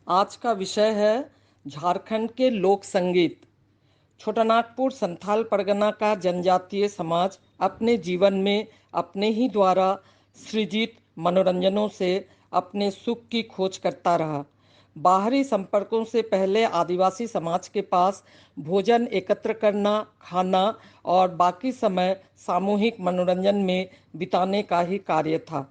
आज का विषय है झारखंड के लोक संगीत। छोटानागपुर संथाल परगना का जनजातीय समाज अपने जीवन में अपने ही द्वारा सृजित मनोरंजनों से अपने सुख की खोज करता रहा। बाहरी संपर्कों से पहले आदिवासी समाज के पास भोजन एकत्र करना, खाना और बाकी समय सामूहिक मनोरंजन में बिताने का ही कार्य था।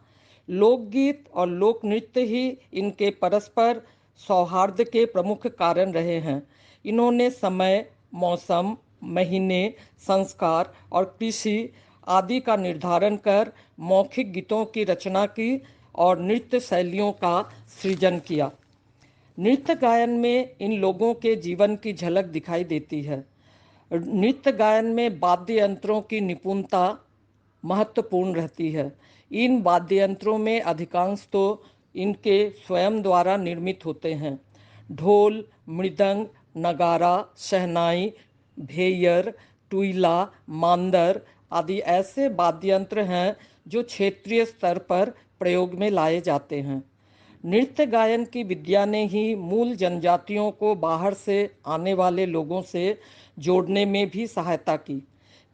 लोकगीत और लोक नृत्य ही इनके परस्पर सौहार्द के प्रमुख कारण रहे हैं। इन्होंने समय, मौसम, महीने, संस्कार और कृषि आदि का निर्धारण कर मौखिक गीतों की रचना की और नृत्य शैलियों का सृजन किया। नृत्य गायन में इन लोगों के जीवन की झलक दिखाई देती है। नृत्य गायन में वाद्य यंत्रों की निपुणता महत्वपूर्ण रहती है। इन वाद्य यंत्रों में अधिकांश तो इनके स्वयं द्वारा निर्मित होते हैं। ढोल, मृदंग, नगारा, शहनाई, भेयर, टुईला, मांदर आदि ऐसे वाद्य यंत्र हैं जो क्षेत्रीय स्तर पर प्रयोग में लाए जाते हैं। नृत्य गायन की विद्या ने ही मूल जनजातियों को बाहर से आने वाले लोगों से जोड़ने में भी सहायता की,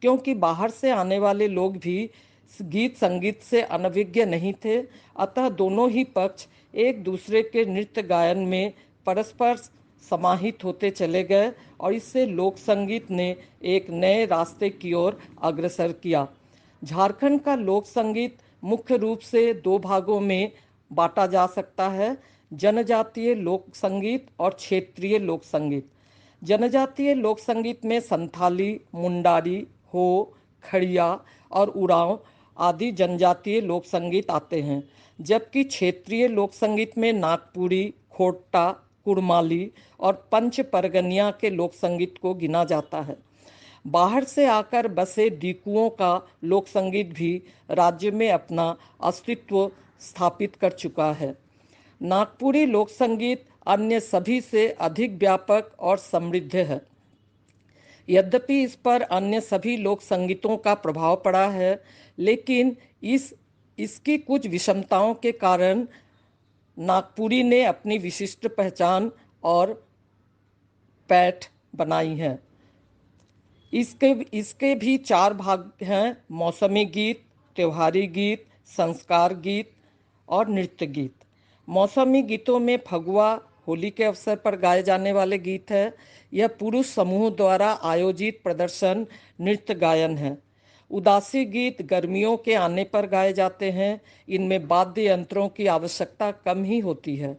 क्योंकि बाहर से आने वाले लोग भी गीत संगीत से अनभिज्ञ नहीं थे। अतः दोनों ही पक्ष एक दूसरे के नृत्य गायन में परस्पर समाहित होते चले गए और इससे लोक संगीत ने एक नए रास्ते की ओर अग्रसर किया। झारखंड का लोक संगीत मुख्य रूप से दो भागों में बांटा जा सकता है: जनजातीय लोक संगीत और क्षेत्रीय लोक संगीत। जनजातीय लोक संगीत में संथाली, मुंडारी, हो, खड़िया और उरांव आदि जनजातीय लोक संगीत आते हैं, जबकि क्षेत्रीय लोक संगीत में नागपुरी, खोट्टा, कुड़माली और पंच परगनिया के लोक संगीत को गिना जाता है। बाहर से आकर बसे डीकुओं का लोक संगीत भी राज्य में अपना अस्तित्व स्थापित कर चुका है। नागपुरी लोक संगीत अन्य सभी से अधिक व्यापक और समृद्ध है। यद्यपि इस पर अन्य सभी लोक संगीतों का प्रभाव पड़ा है, लेकिन इसकी कुछ विषमताओं के कारण नागपुरी ने अपनी विशिष्ट पहचान और पैठ बनाई है। इसके भी चार भाग हैं: मौसमी गीत, त्योहारी गीत, संस्कार गीत और नृत्य गीत। मौसमी गीतों में फगुआ, होली के अवसर पर गाए जाने वाले गीत है। यह पुरुष समूह द्वारा आयोजित प्रदर्शन नृत्य गायन है। उदासी गीत गर्मियों के आने पर गाए जाते हैं। इनमें वाद्य यंत्रों की आवश्यकता कम ही होती है।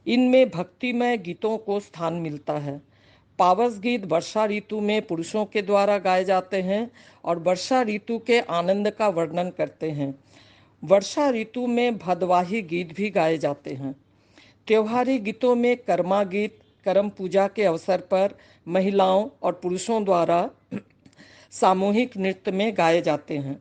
इनमें भक्तिमय गीतों को स्थान मिलता है। पावस गीत वर्षा ऋतु में पुरुषों के द्वारा गाए जाते हैं और वर्षा ऋतु के आनंद का वर्णन करते हैं। वर्षा ऋतु में भदवाही गीत भी गाए जाते हैं। त्योहारी गीतों में कर्मा गीत करम पूजा के अवसर पर महिलाओं और पुरुषों द्वारा सामूहिक नृत्य में गाए जाते हैं।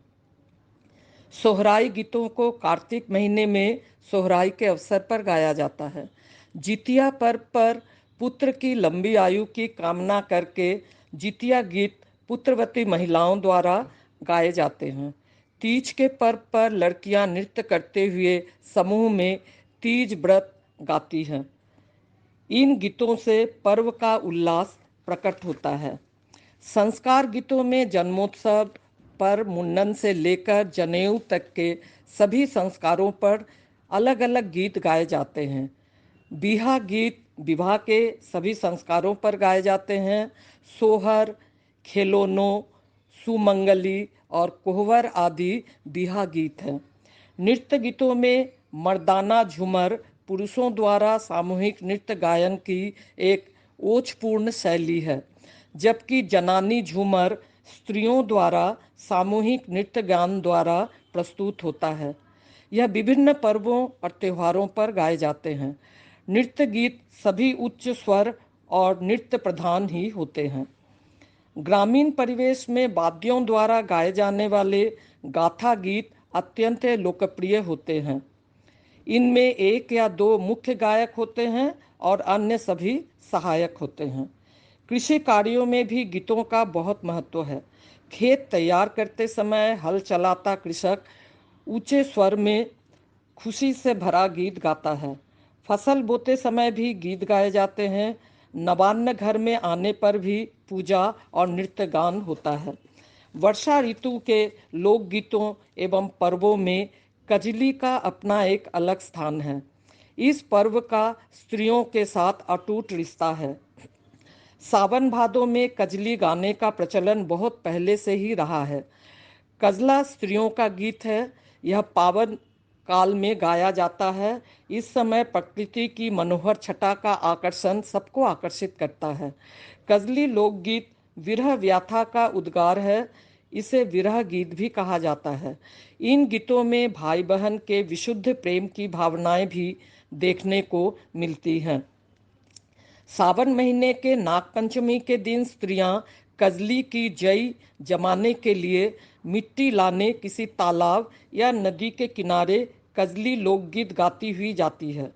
सोहराई गीतों को कार्तिक महीने में सोहराई के अवसर पर गाया जाता है। जितिया पर्व पर पुत्र की लंबी आयु की कामना करके जितिया गीत पुत्रवती महिलाओं द्वारा गाए जाते हैं। तीज के पर्व पर लड़कियां नृत्य करते हुए समूह में तीज व्रत गाती हैं। इन गीतों से पर्व का उल्लास प्रकट होता है। संस्कार गीतों में जन्मोत्सव पर मुंडन से लेकर जनेऊ तक के सभी संस्कारों पर अलग अलग गीत गाए जाते हैं। बिहा गीत विवाह के सभी संस्कारों पर गाए जाते हैं। सोहर, खेलोनो, सुमंगली और कोहवर आदि बिहा गीत हैं। नृत्य गीतों में मर्दाना झूमर पुरुषों द्वारा सामूहिक नृत्य गायन की एक ओजपूर्ण शैली है, जबकि जनानी झूमर स्त्रियों द्वारा सामूहिक नृत्य गान द्वारा प्रस्तुत होता है। यह विभिन्न पर्वों और त्योहारों पर गाए जाते हैं। नृत्य गीत सभी उच्च स्वर और नृत्य प्रधान ही होते हैं। ग्रामीण परिवेश में वाद्यों द्वारा गाए जाने वाले गाथा गीत अत्यंत लोकप्रिय होते हैं। इनमें एक या दो मुख्य गायक होते हैं और अन्य सभी सहायक होते हैं। कृषि कार्यों में भी गीतों का बहुत महत्व है। खेत तैयार करते समय हल चलाता कृषक ऊंचे स्वर में खुशी से भरा गीत गाता है। फसल बोते समय भी गीत गाए जाते हैं। नवान्न घर में आने पर भी पूजा और नृत्य गान होता है। वर्षा ऋतु के लोकगीतों एवं पर्वों में कजली का अपना एक अलग स्थान है। इस पर्व का स्त्रियों के साथ अटूट रिश्ता है। सावन भादों में कजली गाने का प्रचलन बहुत पहले से ही रहा है। कजला स्त्रियों का गीत है। यह पावन काल में गाया जाता है। इस समय प्रकृति की मनोहर छटा का आकर्षण सबको आकर्षित करता है। कजली लोकगीत विरह व्याथा का उद्गार है। इसे विरह गीत भी कहा जाता है। इन गीतों में भाई बहन के विशुद्ध प्रेम की भावनाएं भी देखने को मिलती हैं। सावन महीने के नागपंचमी के दिन स्त्रियां कजली की जई जमाने के लिए मिट्टी लाने किसी तालाब या नदी के किनारे कजली लोकगीत गाती हुई जाती है।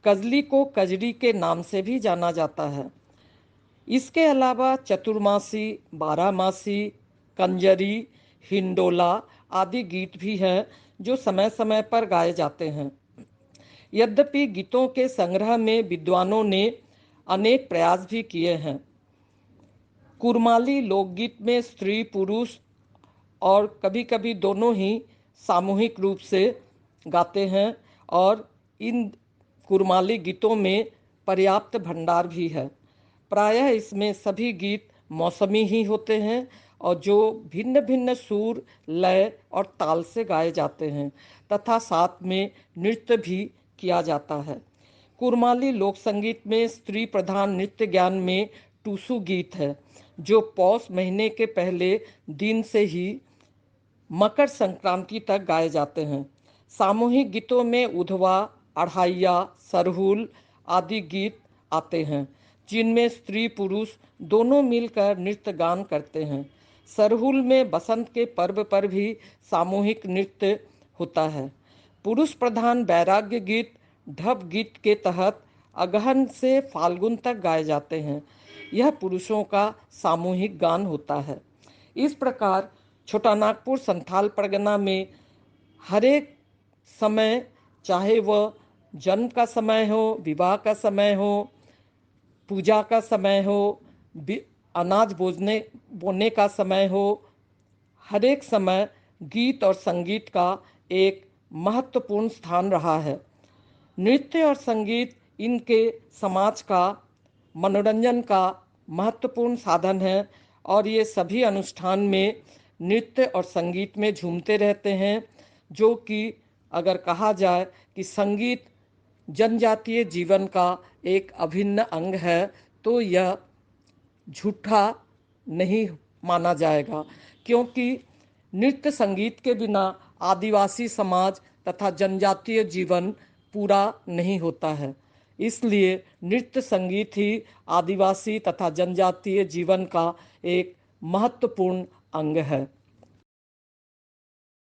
कजली को कजरी के नाम से भी जाना जाता है। इसके अलावा चतुर्मासी, बारहमासी, कंजरी, हिंडोला आदि गीत भी हैं जो समय समय पर गाए जाते हैं। यद्यपि गीतों के संग्रह में विद्वानों ने अनेक प्रयास भी किए हैं। कुरमाली लोकगीत में स्त्री पुरुष और कभी कभी दोनों ही सामूहिक रूप से गाते हैं और इन कुरमाली गीतों में पर्याप्त भंडार भी है। प्रायः इसमें सभी गीत मौसमी ही होते हैं और जो भिन्न भिन्न सुर, लय और ताल से गाए जाते हैं तथा साथ में नृत्य भी किया जाता है। कुरमाली लोक संगीत में स्त्री प्रधान नृत्य ज्ञान में टूसू गीत है जो पौष महीने के पहले दिन से ही मकर संक्रांति तक गाए जाते हैं। सामूहिक गीतों में उधवा, अढ़ाइया, सरहुल आदि गीत आते हैं जिनमें स्त्री पुरुष दोनों मिलकर नृत्य गान करते हैं। सरहुल में बसंत के पर्व पर भी सामूहिक नृत्य होता है। पुरुष प्रधान वैराग्य गीत ढप गीत के तहत अगहन से फाल्गुन तक गाए जाते हैं। यह पुरुषों का सामूहिक गान होता है। इस प्रकार छोटा नागपुर संथाल परगना में हर एक समय, चाहे वह जन्म का समय हो, विवाह का समय हो, पूजा का समय हो, अनाज बोने का समय हो, हर एक समय गीत और संगीत का एक महत्वपूर्ण स्थान रहा है। नृत्य और संगीत इनके समाज का मनोरंजन का महत्वपूर्ण साधन है और ये सभी अनुष्ठान में नृत्य और संगीत में झूमते रहते हैं, जो कि अगर कहा जाए कि संगीत जनजातीय जीवन का एक अभिन्न अंग है तो यह झूठा नहीं माना जाएगा, क्योंकि नृत्य संगीत के बिना आदिवासी समाज तथा जनजातीय जीवन पूरा नहीं होता है। इसलिए नृत्य संगीत ही आदिवासी तथा जनजातीय जीवन का एक महत्वपूर्ण अंग है।